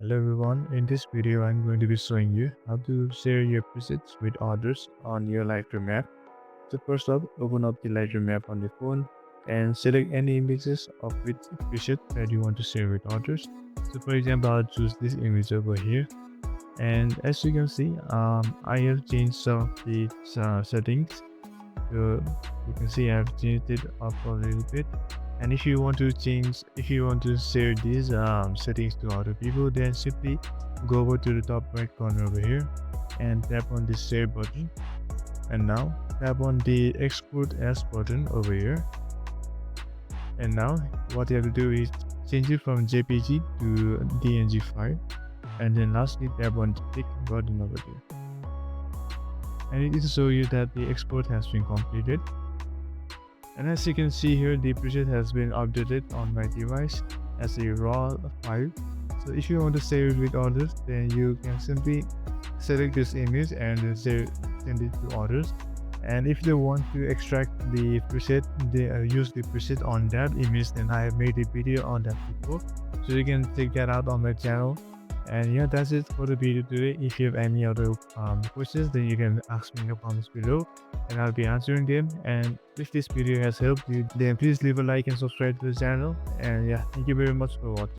Hello everyone, in this video I'm going to be showing you how to share your presets with others on your Lightroom app. So first up, open up the Lightroom app on the phone and select any images of which preset that you want to share with others. So for example, I'll choose this image over here, and as you can see, I have changed some of the settings. So you can see I've changed it up a little bit. And if you want to share these settings to other people, then simply go over to the top right corner over here and tap on the share button. And now tap on the export as button over here. And now what you have to do is change it from JPG to DNG file. And then lastly tap on the tick button over there. And it will show you that the export has been completed. And as you can see here, the preset has been updated on my device as a raw file. So if you want to share it with others, then you can simply select this image and send it to others. And if they want to extract the preset, they use the preset on that image, then I have made a video on that before, so you can check that out on my channel. And yeah, that's it for the video today. If you have any other questions, then you can ask me in the comments below and I'll be answering them. And if this video has helped you, then please leave a like and subscribe to the channel. And yeah, thank you very much for watching.